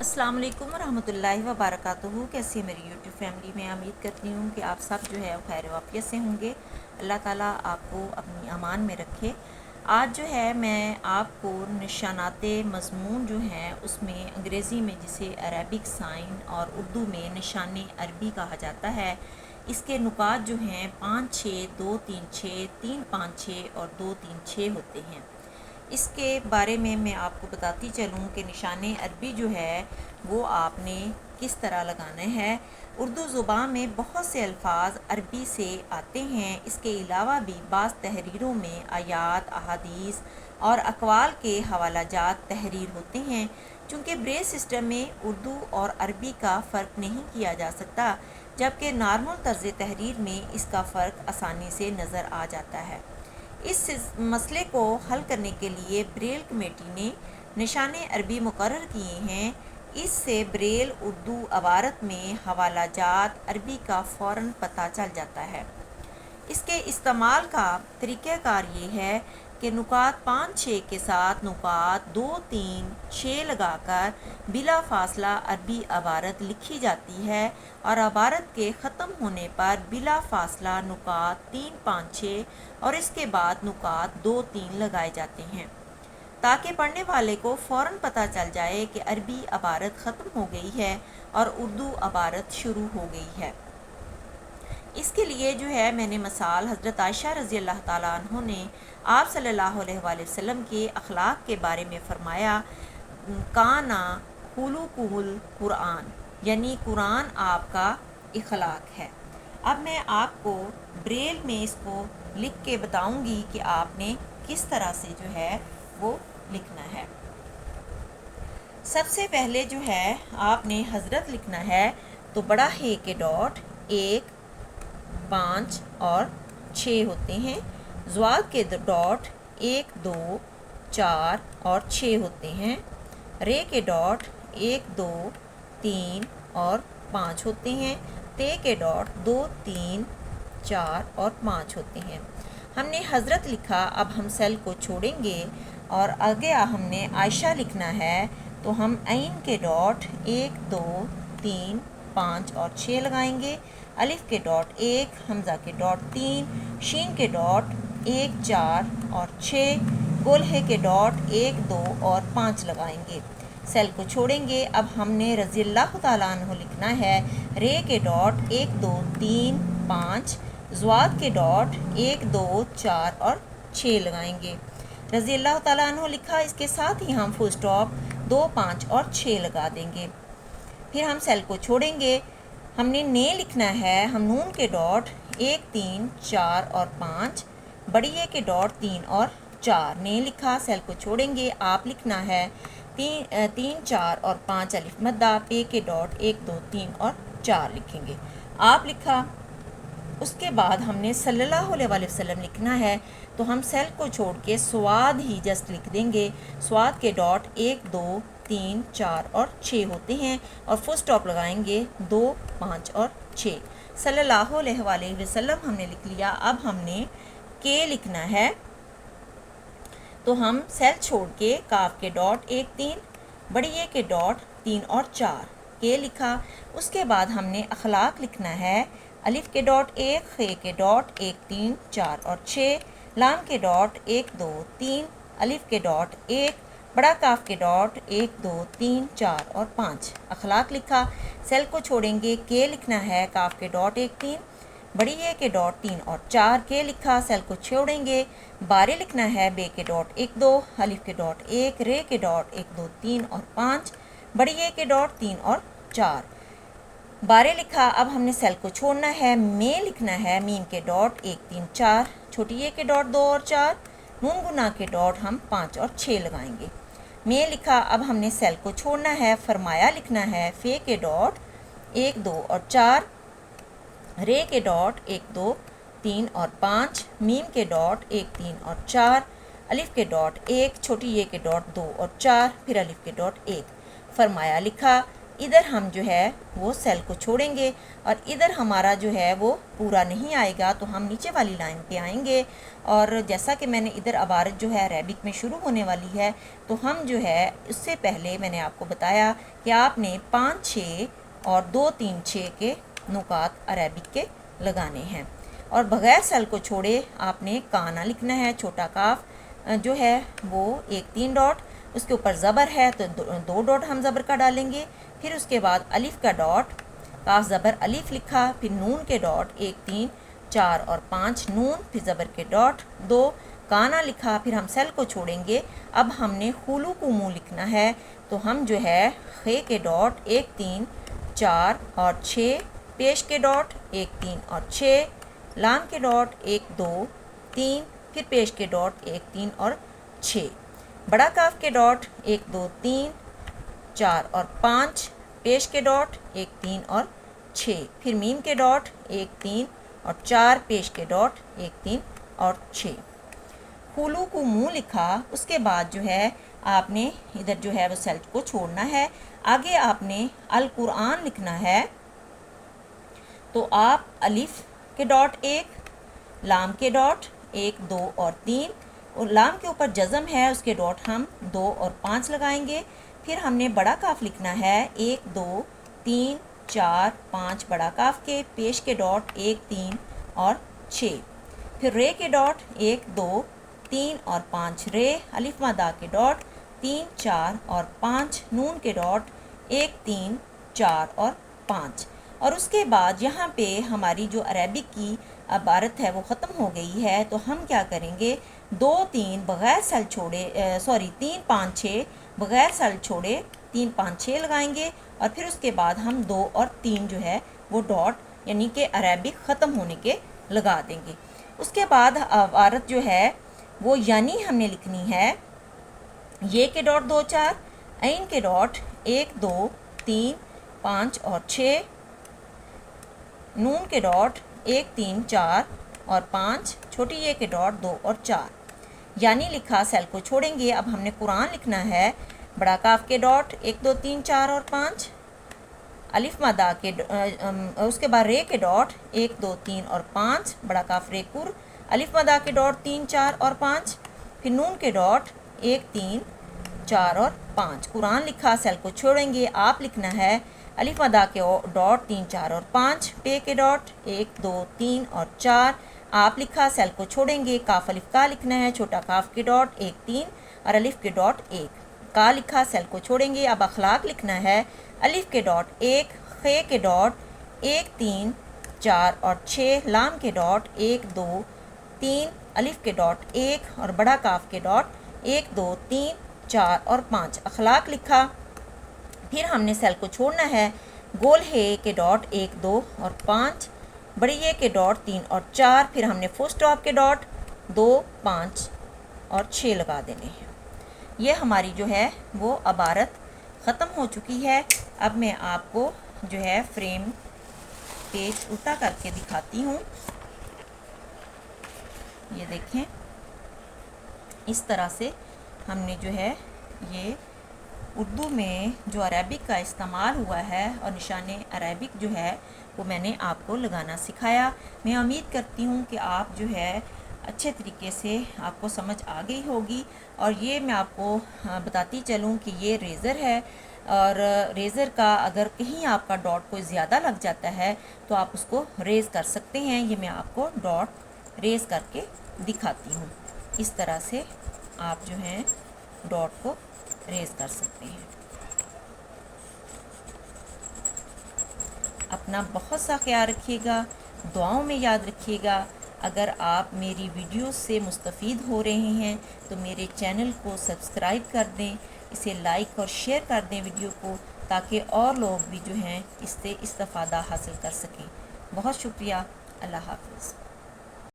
السلام علیکم ورحمۃ اللہ وبرکاتہ۔ کیسی ہے میری یوٹیوب فیملی؟ میں امید کرتی ہوں کہ آپ سب جو ہے خیر و عافیت سے ہوں گے۔ اللہ تعالیٰ آپ کو اپنی امان میں رکھے۔ آج جو ہے میں آپ کو نشانات مضمون جو ہیں اس میں انگریزی میں جسے عربک سائن اور اردو میں نشان عربی کہا جاتا ہے، اس کے نکات جو ہیں 5 6 2 3 6 3 5 6 اور 2 3 6 ہوتے ہیں۔ اس کے بارے میں آپ کو بتاتی چلوں کہ نشان عربی جو ہے وہ آپ نے کس طرح لگانا ہے۔ اردو زبان میں بہت سے الفاظ عربی سے آتے ہیں۔ اس کے علاوہ بھی بعض تحریروں میں آیات، احادیث اور اقوال کے حوالہ جات تحریر ہوتے ہیں۔ چونکہ بریل سسٹم میں اردو اور عربی کا فرق نہیں کیا جا سکتا، جبکہ نارمل طرز تحریر میں اس کا فرق آسانی سے نظر آ جاتا ہے۔ اس مسئلے کو حل کرنے کے لیے بریل کمیٹی نے نشان عربی مقرر کیے ہیں۔ اس سے بریل اردو عبارت میں حوالہ جات عربی کا فوراً پتہ چل جاتا ہے۔ اس کے استعمال کا طریقہ کار یہ ہے کہ نکات 5 6 کے ساتھ نکات 2 3 6 لگا کر بلا فاصلہ عربی عبارت لکھی جاتی ہے اور عبارت کے ختم ہونے پر بلا فاصلہ نکات 3 5 6 اور اس کے بعد نکات 2 3 لگائے جاتے ہیں، تاکہ پڑھنے والے کو فوراً پتہ چل جائے کہ عربی عبارت ختم ہو گئی ہے اور اردو عبارت شروع ہو گئی ہے۔ اس کے لیے جو ہے میں نے مثال حضرت عائشہ رضی اللہ تعالیٰ عنہ نے آپ صلی اللہ علیہ وآلہ وسلم کے اخلاق کے بارے میں فرمایا، کانا خلقہ القرآن، یعنی قرآن آپ کا اخلاق ہے۔ اب میں آپ کو بریل میں اس کو لکھ کے بتاؤں گی کہ آپ نے کس طرح سے جو ہے وہ لکھنا ہے۔ سب سے پہلے جو ہے آپ نے حضرت لکھنا ہے تو بڑا ہے کے ڈاٹ 1 5 اور 6 ہوتے ہیں، زواد کے ڈاٹ 1 2 4 اور 6 ہوتے ہیں، رے کے ڈاٹ 1 2 3 اور 5 ہوتے ہیں، تے کے ڈاٹ 2 3 4 اور 5 ہوتے ہیں۔ ہم نے حضرت لکھا، اب ہم سیل کو چھوڑیں گے اور آگے ہم نے عائشہ لکھنا ہے تو ہم عین کے ڈاٹ 1 2 3 5 اور 6 لگائیں گے، الف کے ڈاٹ 1، حمزہ کے ڈاٹ 3، شین کے ڈاٹ 1 4 اور 6، گولہے کے ڈاٹ 1 2 اور 5 لگائیں گے، سیل کو چھوڑیں گے۔ اب ہم نے رضی اللہ تعالیٰ عنہ لکھنا ہے، رے کے ڈاٹ 1 2 3 5، زواد کے ڈاٹ 1 2 4 اور 6 لگائیں گے، رضی اللہ تعالیٰ عنہ لکھا، اس کے ساتھ ہی ہم فل سٹاپ 2 5 اور 6 لگا دیں گے۔ پھر ہم سیل کو چھوڑیں گے، ہم نے نے لکھنا ہے، ہم نون کے ڈاٹ 1 3 4 اور 5، بڑی اے کے ڈاٹ 3 اور 4، نے لکھا، سیل کو چھوڑیں گے، آپ لکھنا ہے 3 4 اور 5 الف مدہ، پے کے ڈاٹ 1 2 3 اور 4 لکھیں گے، آپ لکھا۔ اس کے بعد ہم نے صلی اللہ علیہ وآلہ وسلم لکھنا ہے تو ہم سیل کو چھوڑ کے سواد ہی جسٹ لکھ دیں گے، سواد کے ڈاٹ 1 2 3 4 اور 6 ہوتے ہیں اور فل سٹاپ لگائیں گے 2 5 اور 6، صلی اللہ علیہ وآلہ وسلم ہم نے لکھ لیا۔ اب ہم نے کے لکھنا ہے تو ہم سیل چھوڑ کے کاف کے ڈاٹ 1 3، بڑی اے کے ڈاٹ 3 اور 4، کے لکھا۔ اس کے بعد ہم نے اخلاق لکھنا ہے، الف کے ڈاٹ 1، خے کے ڈاٹ 1 3 4 اور 6، لام کے ڈاٹ 1 2 3، الف کے ڈاٹ 1، بڑا کاف کے ڈاٹ 1 2 3 4 اور 5، اخلاق لکھا، سیل کو چھوڑیں گے، کے لکھنا ہے، کاف کے ڈاٹ 1 3، بڑی اے کے ڈاٹ 3 اور 4، کے لکھا، سیل کو چھوڑیں گے، بارے لکھنا ہے، بے کے ڈاٹ 1 2، الف کے ڈاٹ 1، رے کے ڈاٹ 1 2 3 اور 5، بڑی اے کے ڈاٹ 3 اور 4، بارے لکھا۔ اب ہم نے سیل کو چھوڑنا ہے، میں لکھنا ہے، میم کے ڈاٹ 1 3 4، چھوٹی اے کے ڈاٹ 2 اور 4، نون گنا کے ڈاٹ ہم 5 اور 6 لگائیں گے، میں لکھا۔ اب ہم نے سیل کو چھوڑنا ہے، فرمایا لکھنا ہے، فے کے ڈاٹ 1 2 اور 4، رے کے ڈاٹ 1 2 3 اور 5، میم کے ڈاٹ 1 3 اور 4، الف کے ڈاٹ 1، چھوٹی اے کے ڈاٹ 2 اور 4، پھر الف کے ڈاٹ 1، فرمایا لکھا، ادھر ہم جو ہے وہ سیل کو چھوڑیں گے اور ادھر ہمارا جو ہے وہ پورا نہیں آئے گا تو ہم نیچے والی لائن پہ آئیں گے. اور جیسا کہ میں نے ادھر عبارت جو ہے عربک میں شروع ہونے والی ہے تو ہم جو ہے اس سے پہلے میں نے آپ کو بتایا کہ آپ نے 5 6 اور 2 3 6 کے نکات عربک کے لگانے ہیں. اور بغیر سیل کو چھوڑے آپ نے کانا لکھنا ہے. چھوٹا کاف جو ہے وہ 1 3 ڈاٹ، اس کے اوپر زبر ہے تو 2 ڈاٹ ہم زبر کا ڈالیں گے. پھر اس کے بعد الف کا ڈاٹ، کاف زبر الف لکھا، پھر نون کے ڈاٹ 1 3 4 اور 5 نون، پھر زبر کے ڈاٹ 2 کانا لکھا. پھر ہم سیل کو چھوڑیں گے. اب ہم نے خولو کو منہ لکھنا ہے تو ہم جو ہے خے کے ڈاٹ 1 3 4 اور 6، پیش کے ڈاٹ 1 3 اور 6، لام کے ڈاٹ 1 2 3، پھر پیش کے ڈاٹ 1 3 اور 6، بڑا کاف کے ڈاٹ 1 2 3 4 اور 5، پیش کے ڈاٹ 1 3 اور 6، پھر میم کے ڈاٹ 1 3 اور 4، پیش کے ڈاٹ 1 3 اور 6. خولو کو منہ لکھا. اس کے بعد جو ہے آپ نے ادھر جو ہے وہ سیل کو چھوڑنا ہے. آگے آپ نے القرآن لکھنا ہے تو آپ الف کے ڈاٹ 1، لام کے ڈاٹ 1 2 اور 3، اور لام کے اوپر جزم ہے اس کے ڈاٹ ہم 2 اور 5 لگائیں گے. پھر ہم نے بڑا کاف لکھنا ہے 1 2 3 4 5 بڑا کاف کے، پیش کے ڈاٹ 1 3 اور 6، پھر رے کے ڈاٹ 1 2 3 اور 5 رے، الف مادہ کے ڈاٹ 3 4 اور 5، نون کے ڈاٹ 1 3 4 اور 5. اور اس کے بعد یہاں پہ ہماری جو عربک کی عبارت ہے وہ ختم ہو گئی ہے تو ہم کیا کریں گے، 2 3 بغیر سیل چھوڑے 3 5 6 بغیر سیل چھوڑے 3 5 6 لگائیں گے. اور پھر اس کے بعد ہم 2 اور 3 جو ہے وہ ڈاٹ یعنی کہ عربک ختم ہونے کے لگا دیں گے. اس کے بعد عبارت جو ہے وہ یعنی ہم نے لکھنی ہے. یہ کے ڈاٹ 2 4، عین کے ڈاٹ 1 2 3 5 اور 6، نون کے ڈاٹ 1 3 4 اور 5، چھوٹی یہ کے ڈاٹ 2 اور 4. یعنی لکھا، سیل کو چھوڑیں گے. اب ہم نے قرآن لکھنا ہے. بڑا کاف کے ڈاٹ 1 2 3 4 اور 5، الف مادہ کے اس کے بعد رے کے ڈاٹ 1 2 3 اور 5، بڑا کاف رے پر، الف مادہ کے ڈاٹ 3 4 اور 5، پھر نون کے ڈاٹ 1 3 4 اور 5. قرآن لکھا، سیل کو چھوڑیں گے. آپ لکھنا ہے الف مادہ کے ڈاٹ 3 4 اور 5، پے کے ڈاٹ 1 2 3 اور 4. آپ لکھا، سیل کو چھوڑیں گے. کاف الف کا لکھنا ہے. چھوٹا کاف کے ڈاٹ 1 3 اور الف کے ڈاٹ 1، کا لکھا، سیل کو چھوڑیں گے. اب اخلاق لکھنا ہے. الف کے ڈاٹ 1، خے کے ڈاٹ 1 3 4 اور 6، لام کے ڈاٹ 1 2 3، الف کے ڈاٹ 1 اور بڑا کاف کے ڈاٹ 1 2 3 4 اور 5. اخلاق لکھا. پھر ہم نے سیل کو چھوڑنا ہے. گول ہے کے ڈاٹ 1 2 اور 5، بڑی یہ کے ڈاٹ 3 اور 4، پھر ہم نے فل اسٹاپ کے ڈاٹ 2 5 اور 6 لگا دینے ہیں. یہ ہماری جو ہے وہ عبارت ختم ہو چکی ہے. اب میں آپ کو جو ہے فریم پیج الٹا کر کے دکھاتی ہوں. یہ دیکھیں، اس طرح سے ہم نے جو ہے یہ اردو میں جو عربک کا استعمال ہوا ہے اور نشان عربک جو ہے وہ میں نے آپ کو لگانا سکھایا. میں امید کرتی ہوں کہ آپ جو ہے اچھے طریقے سے آپ کو سمجھ آ گئی ہوگی. اور یہ میں آپ کو بتاتی چلوں کہ یہ ریزر ہے، اور ریزر کا اگر کہیں آپ کا ڈاٹ کوئی زیادہ لگ جاتا ہے تو آپ اس کو ریز کر سکتے ہیں. یہ میں آپ کو ڈاٹ ریز کر کے دکھاتی ہوں. اس طرح سے آپ جو ہیں ڈاٹ کو ریز کر سکتے ہیں. اپنا بہت سا خیال رکھیے گا، دعاؤں میں یاد رکھیے گا. اگر آپ میری ویڈیوز سے مستفید ہو رہے ہیں تو میرے چینل کو سبسکرائب کر دیں، اسے لائک اور شیئر کر دیں ویڈیو کو، تاکہ اور لوگ بھی جو ہیں اس سے استفادہ حاصل کر سکیں. بہت شکریہ. اللہ حافظ.